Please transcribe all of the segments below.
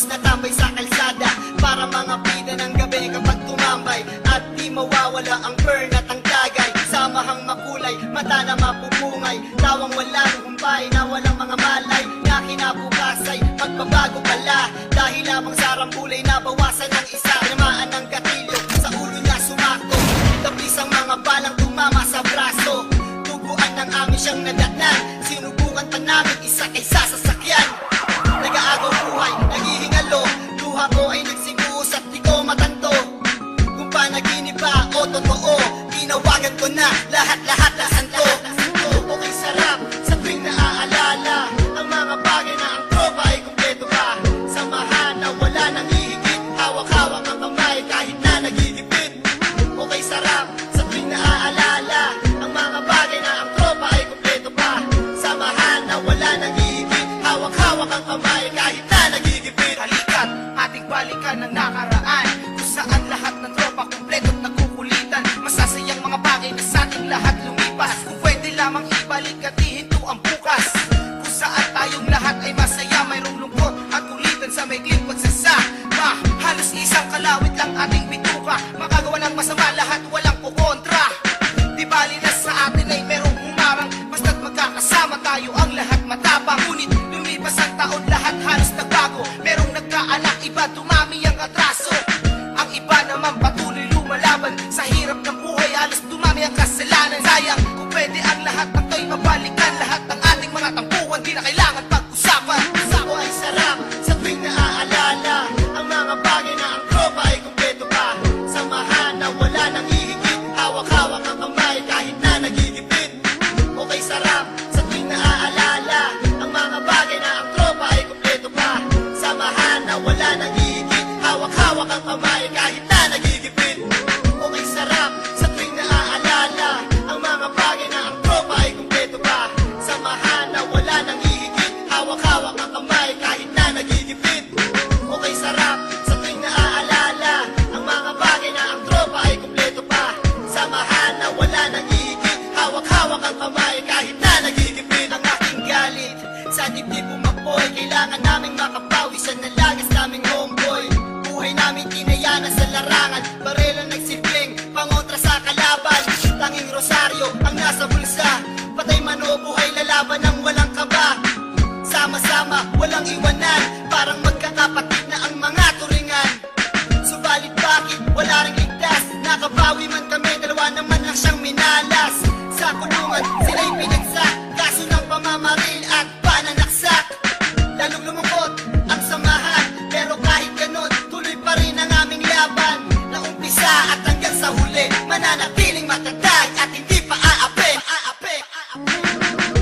Halos natambay sa kalsada para mga pida ng gabi kapag tumambay. At di mawawala ang burn at ang tagay. Samahang makulay, mata na mapupungay. Tawang walang humpay na walang mga malay. Na kinabukasay, magbabago pala. Dahil lamang sa rambulay nabawasan ng isa. Tinamaan ng gatilyo, sa ulo niya sumako. Tapis ang mga balang tumama sa braso. Tuguan ng amin siyang nadatnan. Sinubukan pa namin isa kaysa sasakyan. Nag-aagaw buhay, naghihingalo. Luha ko ay nagsibuhos at di ko matanto kung panaginip ba o totoo. Tinawagan ko na lahat-lahat na santo. Okay sarap sa tuwing naaalala ang mga bagay na ang tropa ay kumpleto pa. Samahan na wala nang hihigit. Hawak-hawak ang kamay kahit na nagigipit. Okay sarap sa tuwing naaalala ang mga bagay na ang tropa ay kumpleto pa. Samahan na wala nang hihigit. Hawak-hawak ang kamay kahit na nagigipit. Halika't ating balikan ng nakaraan, kung saan lahat ng tropa kumpleto at nakukulitan. Masasayang mga bagay na sa ating lahat lumipas. Kung pwede lamang ibalik at ihinto ang bukas, kung saan tayong lahat ay masaya, mayroong lungkot at kulitan sa maikling pagsasama. Halos isang kalawit lang ating bituka, makagawa ng masama lahat walang kukontra. Di bali na sa atin ay merong humarang, basta't magkakasama tayo ang lahat matapang. Ngunit lumipas ang taon, lahat halos nagbago. Merong nagkaanak, iba dumami ang atraso. Ang iba naman patuloy lumalaban sa hirap ng buhay, halos dumami ang kasalanan. Sayang kung pwede ang lahat ng to'y mabalikan. Lahat ng ating mga tampuhan di na kailangan pag-usapan. Ako ay sarap sa tuwing naaalala ang mga bagay na ang tropa ay kumpleto pa. Samahan na wala nang hihigit. Hawak-hawak ang kamay kahit na nagigipit. Okay sarap sa tuwing naaalala ang mga bagay na ang tropa ay kumpleto pa. Samahan na wala nang hihigit. Hawak-hawak ang kamay kahit na nagigipit. Okay sarap sa tuwing naaalala ang mga bagay na ang tropa ay kumpleto pa. Samahan na wala nang hihigit. Hawak-hawak ang kamay kahit na nagigipit. Okay sarap sa tuwing naaalala ang mga bagay na ang tropa ay kumpleto pa. Samahan na wala nang hihigit. Hawak-hawak ang kamay kahit na nagigipit. Ang aking galit sa dibdib umapoy, kailangan naming makapawi sa nalagas naming homeboy. Buhay namin tinayana sa larangan, barela nagsilbing pangontra sa kalaban. Tanging rosaryo ang nasa bulsa, patay man o buhay lalaban ng walang kaba. Sama-sama, walang iwanan, parang magkakapatid na ang mga turingan. Subalit bakit wala ring ligtas? Nakabawi man kami, dalawa naman lang siyang minalas. Sa kulungan, sila'y pinagsak, kaso ng pamamaril at pananaksak. Lalong lumungkot ang samahan, pero kahit ganon, tuloy pa rin ang aming laban. Naumpisa at hanggang sa huli, mananatiling matatag at hindi pa aapi.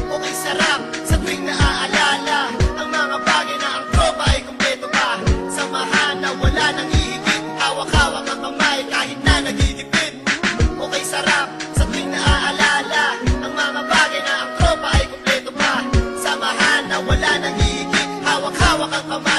Okay sarap sa tuwing naaalala ang mga bagay na ang tropa ay kumpleto pa. Samahan na wala nang hihigit. Hawak-hawak ang kamay kahit na nagigipit. Okay sarap sa tuwing naaalala ang mga bagay na ang tropa ay kumpleto pa. Samahan na wala nang hihigit. Hawak-hawak ang kamay